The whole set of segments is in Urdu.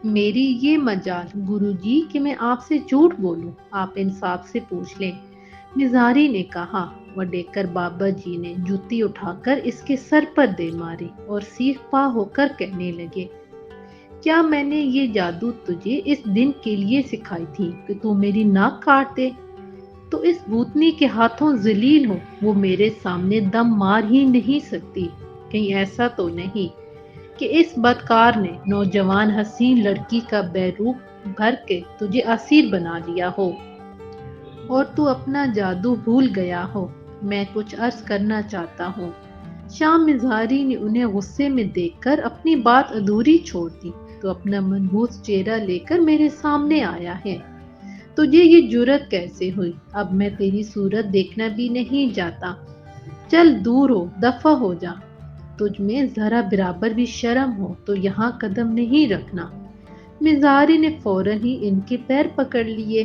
میری یہ مجال گرو جی کہ میں آپ سے جھوٹ بولوں، آپ انصاف سے پوچھ لیں، مزاری نے کہا۔ وڈیکر بابا جی نے جوتی اٹھا کر اس کے سر پر دے ماری اور سیخ پا ہو کر کہنے لگے، کیا میں نے یہ جادو تجھے اس دن کے لیے سکھائی تھی کہ تو میری ناک کاٹ دے؟ تو اس بھوتنی کے ہاتھوں ذلیل ہو، وہ میرے سامنے دم مار ہی نہیں سکتی۔ کہیں ایسا تو نہیں کہ اس بدکار نے نوجوان حسین لڑکی کا بیروق بھر کے تجھے اسیر بنا لیا ہو اور تو اپنا جادو بھول گیا ہو؟ میں کچھ عرض کرنا چاہتا ہوں۔ شام مزاری نے انہیں غصے میں دیکھ کر اپنی بات ادھوری چھوڑ دی، تو اپنا منحوس چہرہ لے کر میرے سامنے آیا ہے۔ تجھے یہ جرت کیسے ہوئی؟ اب میں تیری صورت دیکھنا بھی نہیں جاتا، چل دور ہو، دفع ہو جا۔ تجھ میں ذرا برابر بھی شرم ہو تو یہاں قدم نہیں رکھنا۔ مزاری نے فوراً ہی ان کے پیر پکڑ لیے۔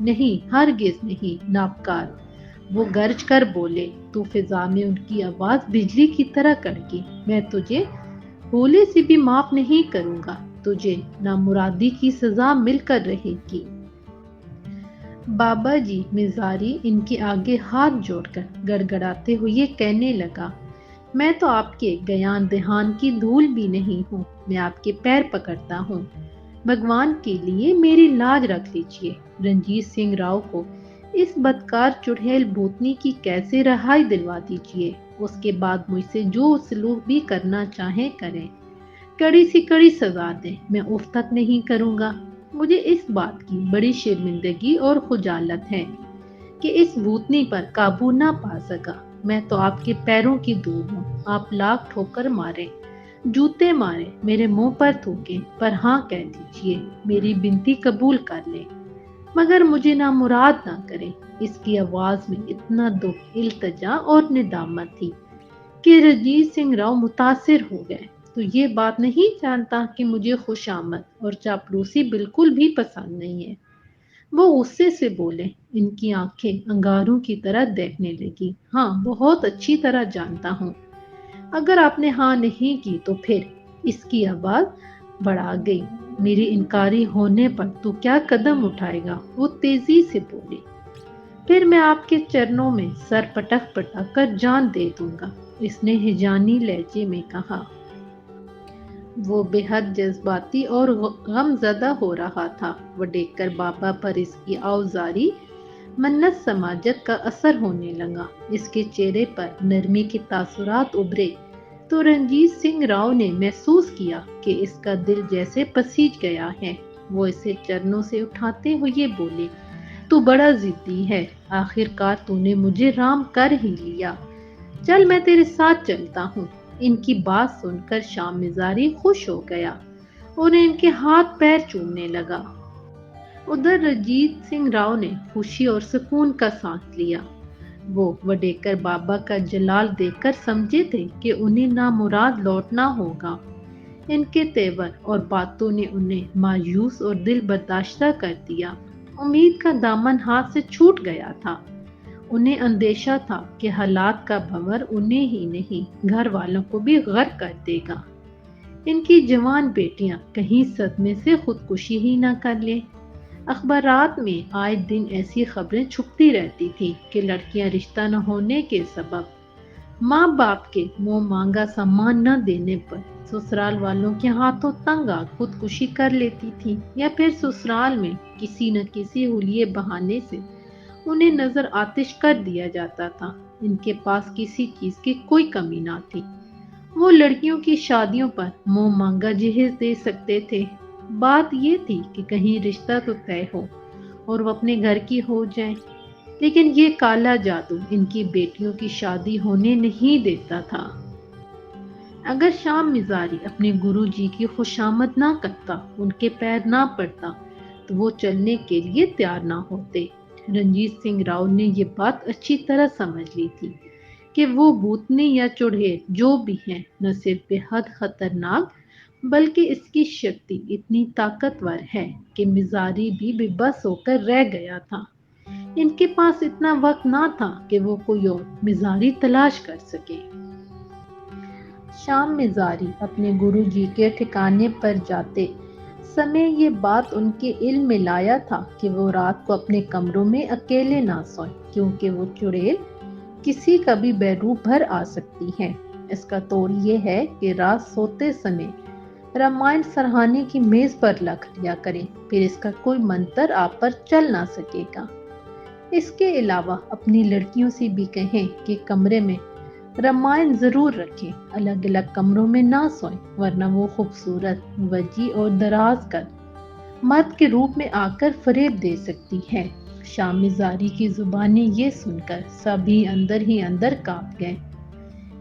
نہیں، ہرگز نہیں، ناپکار، وہ گرج کر بولے۔ تو فضا میں ان کی آواز بجلی کی طرح کڑکی، میں تجھے بھولے سے بھی معاف نہیں کروں گا، تجھے نامرادی کی سزا مل کر رہے گی۔ بابا جی، مزاری ان کے آگے ہاتھ جوڑ کر گڑ گڑاتے ہوئے کہنے لگا، میں تو آپ کے گیان دہان کی دھول بھی نہیں ہوں، میں آپ کے پیر پکڑتا ہوں، بھگوان کے لیے میری لاج رکھ لیجئے۔ رنجیت سنگھ راؤ کو اس بدکار چڑیل بھوتنی کی کیسے رہائی دلوا دیجئے، اس کے بعد مجھ سے جو سلوک بھی کرنا چاہیں کریں، کڑی سی کڑی سزا دیں، میں اف تک نہیں کروں گا۔ مجھے اس بات کی بڑی شرمندگی اور خجالت ہے کہ اس بھوتنی پر قابو نہ پا سکا۔ میں تو آپ کے پیروں کی دھول ہوں، آپ لاکھ ٹھوکر ماریں، جوتے ماریں، میرے منہ پر تھوکیں، پر ہاں کہہ دیجئے، میری بنتی قبول کر لیں، مگر مجھے نامراد نہ کریں۔ اس کی آواز میں اتنا دکھ، التجا اور ندامت تھی کہ رنجیت سنگھ راؤ متاثر ہو گئے۔ تو یہ بات نہیں جانتا کہ مجھے خوش آمد اور چاپلوسی بالکل بھی پسند نہیں ہے؟ وہ غصے سے بولے۔ ان کی آنکھیں انگاروں کی طرح دیکھنے لگی۔ ہاں، بہت اچھی طرح جانتا ہوں۔ اگر آپ نے ہاں نہیں کی تو پھر؟ اس کی آواز بڑھا گئی۔ میری انکاری ہونے پر تو کیا قدم اٹھائے گا؟ وہ تیزی سے بولی۔ پھر میں آپ کے چرنوں میں سر پٹک پٹک کر جان دے دوں گا، اس نے ہجانی لہجے میں کہا۔ وہ بے حد جذباتی اور غم زدہ ہو رہا تھا۔ وڈیکر بابا پر اس کی آوزاری منت سماجت کا اثر ہونے لگا۔ اس کے چہرے پر نرمی کے تاثرات ابھرے تو رنجیت سنگھ راؤ نے محسوس کیا کہ اس کا دل جیسے پسیج گیا ہے۔ وہ اسے چرنوں سے اٹھاتے ہوئے بولے، تو بڑا ضدی ہے، آخر کار تو نے مجھے رام کر ہی لیا، چل میں تیرے ساتھ چلتا ہوں۔ ان کی بات سن کر شام مزاری خوش ہو گیا اور ان کے ہاتھ پیر چومنے لگا۔ ادھر رنجیت سنگھ راؤ نے خوشی اور سکون کا سانس لیا۔ وہ وڈیکر بابا کا جلال دیکھ کر سمجھے تھے کہ انہیں نامراد لوٹنا ہوگا۔ ان کے تیور اور باتوں نے انہیں مایوس اور دل برداشتہ کر دیا۔ امید کا دامن ہاتھ سے چھوٹ گیا تھا۔ انہیں اندیشہ تھا کہ حالات کا بھنور انہیں ہی نہیں، گھر والوں کو بھی غرق کر دے گا۔ ان کی جوان بیٹیاں کہیں صدمے سے خودکشی ہی نہ کر لیں۔ اخبارات میں آئے دن ایسی خبریں چھپتی رہتی تھی کہ لڑکیاں رشتہ نہ ہونے کے سبب ماں باپ کے منہ مانگا سامان نہ دینے پر سسرال والوں کے ہاتھوں تنگ آ خودکشی کر لیتی تھی، یا پھر سسرال میں کسی نہ کسی حلیے بہانے سے انہیں نظر آتش کر دیا جاتا تھا۔ ان کے پاس کسی چیز کی کوئی کمی نہ تھی۔ وہ لڑکیوں کی شادیوں پر منہ مانگا جہیز دے سکتے تھے۔ بات یہ تھی کہ کہیں رشتہ تو طے ہو اور وہ اپنے گھر کی ہو جائیں، لیکن یہ کالا جادو ان کی بیٹیوں کی شادی ہونے نہیں دیتا تھا۔ اگر شام مزاری اپنے گرو جی کی خوشامد نہ کرتا، ان کے پیر نہ پڑتا، تو وہ چلنے کے لیے تیار نہ ہوتے۔ رنجیت سنگھ راؤ نے یہ بات اچھی طرح سمجھ لی تھی کہ وہ بھوتنی یا چڑیل جو بھی ہیں، نہ صرف بے حد خطرناک بلکہ اس کی شکتی اتنی طاقتور ہے کہ مزاری بھی بے بس ہو کر رہ گیا تھا۔ ان کے پاس اتنا وقت نہ تھا کہ وہ کوئی اور مزاری تلاش کر سکے۔ شام میں زاری اپنے گرو جی کے ٹھکانے پر جاتے سمے یہ بات ان کے علم میں لایا تھا کہ وہ رات کو اپنے کمروں میں اکیلے نہ سوئیں، کیونکہ وہ چڑیل کسی کا بھی بیرو بھر آ سکتی ہے۔ اس کا توڑ یہ ہے کہ رات سوتے سمے رامائن سرہانے کی میز پر رکھ لیا کریں، پھر اس کا کوئی منتر آپ پر چل نہ سکے گا۔ اس کے علاوہ اپنی لڑکیوں سے بھی کہیں کہ کمرے میں رامائن ضرور رکھیں، الگ الگ کمروں میں نہ سوئیں، ورنہ وہ خوبصورت، وجیح اور دراز قد مرد کے روپ میں آ کر فریب دے سکتی ہے۔ شام زاری کی زبانیں یہ سن کر سبھی اندر ہی اندر کانپ گئے۔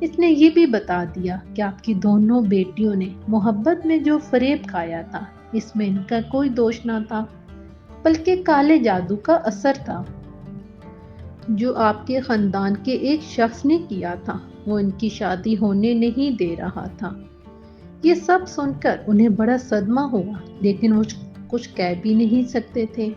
اس نے یہ بھی بتا دیا کہ آپ کی دونوں بیٹیوں نے محبت میں جو فریب کھایا تھا، اس میں ان کا کوئی دوش نہ تھا، بلکہ کالے جادو کا اثر تھا جو آپ کے خاندان کے ایک شخص نے کیا تھا۔ وہ ان کی شادی ہونے نہیں دے رہا تھا۔ یہ سب سن کر انہیں بڑا صدمہ ہوا، لیکن وہ کچھ کہہ بھی نہیں سکتے تھے۔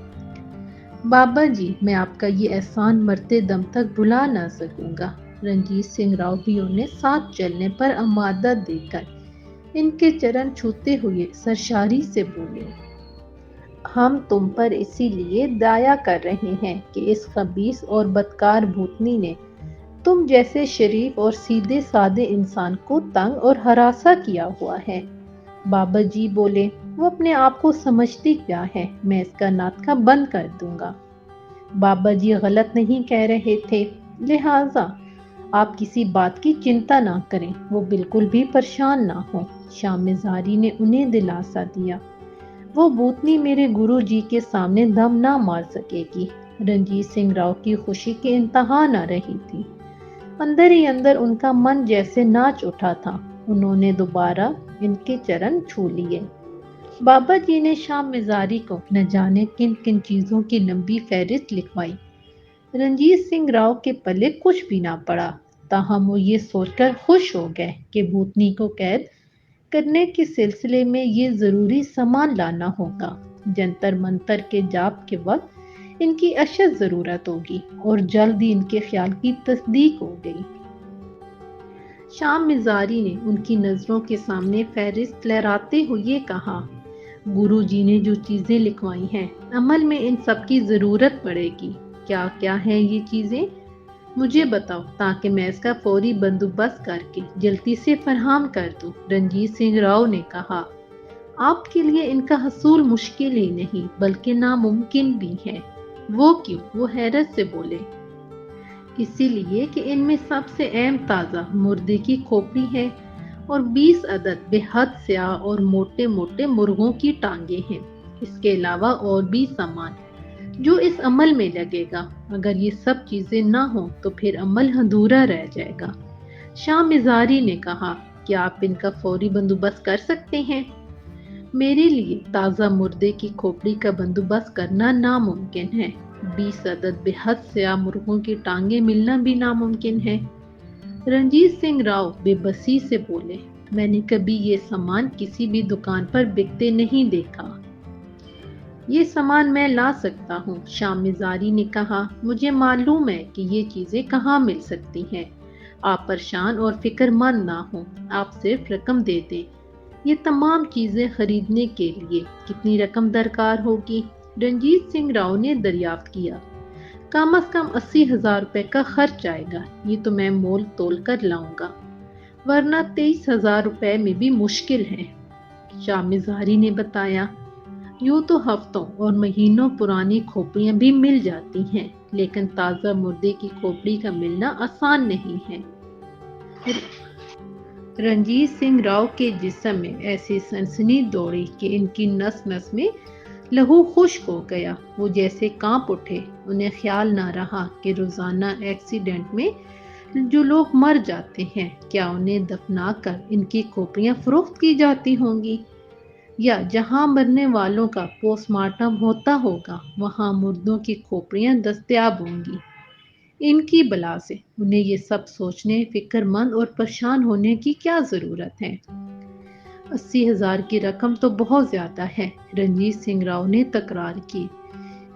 بابا جی، میں آپ کا یہ احسان مرتے دم تک بھلا نہ سکوں گا۔ رنجیت سنگھ راؤ بھی انہیں ساتھ چلنے پر آمادہ دیکھ کر ان کے چرن چھوتے ہوئے سرشاری سے بولے، ہم تم پر اسی لیے دیا کر رہے ہیں کہ اس خبیث اور بدکار بھوتنی نے تم جیسے شریف اور سیدھے سادے انسان کو تنگ اور ہراساں کیا ہوا ہے۔ بابا جی بولے، وہ اپنے آپ کو سمجھتی کیا ہے، میں اس کا ناطقہ بند کر دوں گا۔ بابا جی غلط نہیں کہہ رہے تھے، لہٰذا آپ کسی بات کی چنتا نہ کریں، وہ بالکل بھی پریشان نہ ہوں۔ شام زاری نے انہیں دلاسا دیا، وہ بھوتنی میرے گرو جی کے سامنے دم نہ مار سکے گی۔ رنجیت سنگھ راؤ کی خوشی کی انتہا نہ رہی تھی، اندر ہی اندر ان کا من جیسے ناچ اٹھا تھا۔ انہوں نے دوبارہ ان کے چرن چھو لیے۔ بابا جی نے شام زاری کو نہ جانے کن کن چیزوں کی لمبی فہرست لکھوائی۔ رنجیت سنگھ راؤ کے پلے کچھ بھی نہ پڑا، تاہم وہ یہ سوچ کر خوش ہو گئے کہ بھوتنی کو قید کرنے کے سلسلے میں یہ ضروری سامان لانا ہوگا۔ جنتر منتر کے جاپ کے وقت ان کی اشد ضرورت ہوگی، اور جلد ہی ان کے خیال کی تصدیق ہو گئی۔ شام زاری نے ان کی نظروں کے سامنے فہرست لہراتے ہوئے کہا، گرو جی نے جو چیزیں لکھوائی ہیں، عمل میں ان سب کی ضرورت پڑے گی۔ کیا کیا ہیں یہ چیزیں؟ مجھے بتاؤ تاکہ میں اس کا فوری بندوبست کر کے جلدی سے فراہم کر دوں۔ رنجیت سنگھ راؤ نے کہا، آپ کے لیے ان کا حصول مشکل ہی نہیں بلکہ ناممکن بھی ہے۔ وہ کیوں؟ وہ حیرت سے بولے، اسی لیے کہ ان میں سب سے اہم تازہ مردے کی کھوپڑی ہے، اور 20 عدد بے حد سیاہ اور موٹے موٹے مرغوں کی ٹانگیں ہیں۔ اس کے علاوہ اور بھی سامان جو اس عمل میں لگے گا۔ اگر یہ سب چیزیں نہ ہوں تو پھر عمل ادھورا رہ جائے گا۔ شام زاری نے کہا، کیا آپ ان کا فوری بندوبست کر سکتے ہیں؟ میرے لیے تازہ مردے کی کھوپڑی کا بندوبست کرنا ناممکن ہے، 20 عدد بے حد سیاہ مرغوں کی ٹانگیں ملنا بھی ناممکن ہے۔ رنجیت سنگھ راؤ بے بسی سے بولے، میں نے کبھی یہ سامان کسی بھی دکان پر بکتے نہیں دیکھا۔ یہ سامان میں لا سکتا ہوں۔ شام زاری نے کہا، مجھے معلوم ہے کہ یہ چیزیں کہاں مل سکتی ہیں۔ آپ پریشان اور فکر مند نہ ہوں، آپ صرف رقم دے دیں۔ یہ تمام چیزیں خریدنے کے لیے کتنی رقم درکار ہوگی؟ رنجیت سنگھ راؤ نے دریافت کیا، کم از کم 80,000 روپے کا خرچ آئے گا۔ یہ تو میں مول تول کر لاؤں گا، ورنہ 23,000 روپے میں بھی مشکل ہے۔ شام زاری نے بتایا، یوں تو ہفتوں اور مہینوں پرانی کھوپڑیاں بھی مل جاتی ہیں، لیکن تازہ مردے کی کھوپڑی کا ملنا آسان نہیں ہے۔ رنجیت سنگھ راؤ کے جسم میں ایسی سنسنی دوڑی کہ ان کی نس نس میں لہو خشک ہو گیا۔ وہ جیسے کانپ اٹھے۔ انہیں خیال نہ رہا کہ روزانہ ایکسیڈنٹ میں جو لوگ مر جاتے ہیں، کیا انہیں دفنا کر ان کی کھوپڑیاں فروخت کی جاتی ہوں گی، یا جہاں مرنے والوں کا پوسٹ مارٹم ہوتا ہوگا وہاں مردوں کی کھوپڑیاں دستیاب ہوں گی۔ ان کی بلا سے انہیں یہ سب سوچنے، فکر مند اور پریشان ہونے کی کیا ضرورت ہے؟ 80,000 کی رقم تو بہت زیادہ ہے، رنجیت سنگھ راؤ نے تکرار کی۔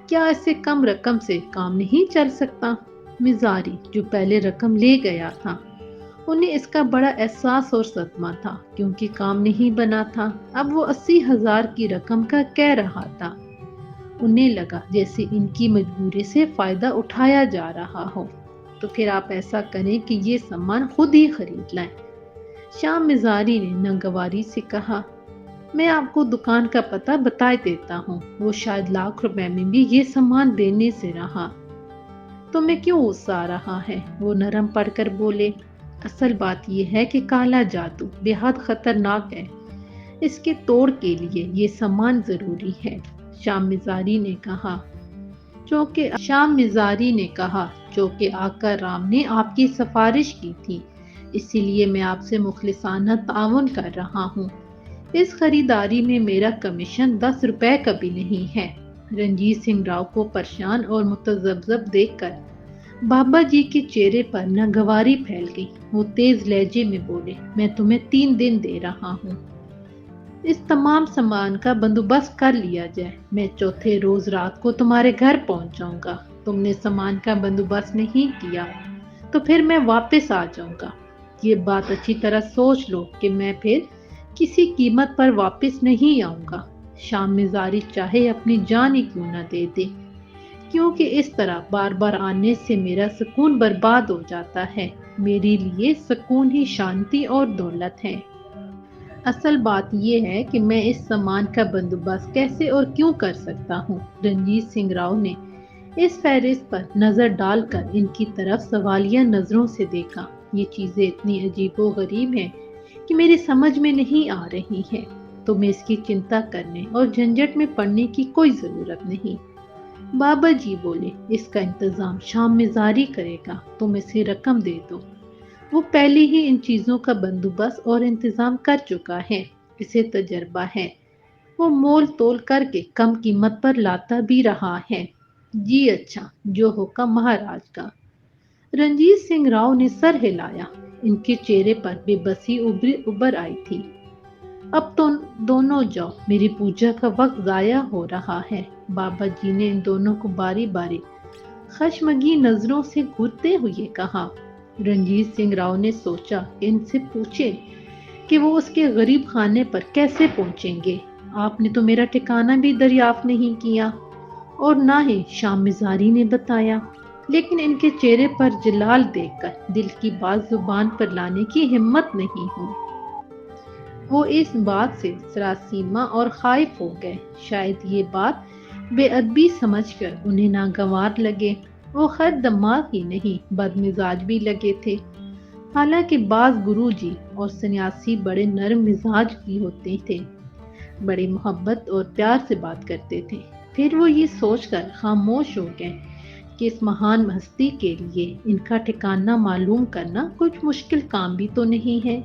کیا اس سے کم رقم سے کام نہیں چل سکتا؟ مزاری جو پہلے رقم لے گیا تھا انہیں اس کا بڑا احساس اور صدمہ تھا کیونکہ کام نہیں بنا تھا۔ اب وہ 80,000 کی رقم کا کہہ رہا تھا۔ انہیں لگا جیسے ان کی مجبوری سے فائدہ اٹھایا جا رہا ہو۔ تو پھر آپ ایسا کریں کہ یہ سامان خود ہی خرید لائیں۔ شام مزاری نے ناگواری سے کہا، میں آپ کو دکان کا پتہ بتا دیتا ہوں، وہ شاید ₹1,00,000 میں بھی یہ سامان دینے سے رہا۔ تمہیں کیوں غصہ آ رہا ہے؟ وہ نرم پڑ کر بولے، اصل بات یہ ہے کہ کالا جادو بے حد خطرناک ہے، اس کے توڑ کے لیے یہ سامان ضروری ہے۔ شام مزاری نے کہا، چونکہ آقا رام نے آپ کی سفارش کی تھی، اسی لیے میں آپ سے مخلصانہ تعاون کر رہا ہوں۔ اس خریداری میں میرا کمیشن ₹10 کا بھی نہیں ہے۔ رنجیت سنگھ راؤ کو پریشان اور متذبذب دیکھ کر بابا جی کے چہرے پر ناگواری پھیل گئی۔ وہ تیز لہجے میں بولے، میں تمہیں 3 دن دے رہا ہوں، اس تمام سامان کا بندوبست کر لیا جائے۔ میں چوتھے روز رات کو تمہارے گھر پہنچ جاؤں گا۔ تم نے سامان کا بندوبست نہیں کیا تو پھر میں واپس آ جاؤں گا۔ یہ بات اچھی طرح سوچ لو کہ میں پھر کسی قیمت پر واپس نہیں آؤں گا۔ شام مزاری چاہے اپنی جان ہی کیوں نہ دے دے، کیونکہ اس طرح بار بار آنے سے میرا سکون برباد ہو جاتا ہے۔ میرے لیے سکون ہی شانتی اور دولت ہے۔ اصل بات یہ ہے کہ میں اس سامان کا بندوبست کیسے اور کیوں کر سکتا ہوں۔ رنجیت سنگھ راؤ نے اس فہرست پر نظر ڈال کر ان کی طرف سوالیہ نظروں سے دیکھا۔ یہ چیزیں اتنی عجیب و غریب ہیں کہ میری سمجھ میں نہیں آ رہی ہیں۔ تمہیں اس کی چنتا کرنے اور جھنجٹ میں پڑنے کی کوئی ضرورت نہیں۔ بابا جی بولے، اس کا انتظام شام مزاری کرے گا، تم اسے رقم دے دو۔ وہ پہلے ہی ان چیزوں کا بندوبست اور انتظام کر چکا ہے، اسے تجربہ ہے، وہ مول تول کر کے کم قیمت پر لاتا بھی رہا ہے۔ جی اچھا، جو حکم مہاراج کا۔ رنجیت سنگھ راؤ نے سر ہلایا، ان کے چہرے پر بے بسی ابھر آئی تھی۔ اب تو دونوں جاؤ، میری پوجا کا وقت ضائع ہو رہا ہے۔ بابا جی نے ان دونوں کو باری باری خشمگین نظروں سے گھورتے ہوئے کہا۔ رنجیت سنگھ راؤ نے سوچا کہ ان سے پوچھے کہ وہ اس کے غریب خانے پر کیسے پہنچیں گے۔ آپ نے تو میرا ٹھکانہ بھی دریافت نہیں کیا، اور نہ ہی شام مزاری نے بتایا، لیکن ان کے چہرے پر جلال دیکھ کر دل کی بات زبان پر لانے کی ہمت نہیں ہوئی۔ وہ اس بات سے سراسیمہ اور خائف ہو گئے، شاید یہ بات بے ادبی سمجھ کر انہیں ناگوار لگے۔ وہ خیر دماغ ہی نہیں بد مزاج بھی لگے تھے، حالانکہ بعض گرو جی اور سنیاسی بڑے نرم مزاج بھی ہوتے تھے، بڑی محبت اور پیار سے بات کرتے تھے۔ پھر وہ یہ سوچ کر خاموش ہو گئے کہ اس مہان ہستی کے لیے ان کا ٹھکانہ معلوم کرنا کچھ مشکل کام بھی تو نہیں ہے۔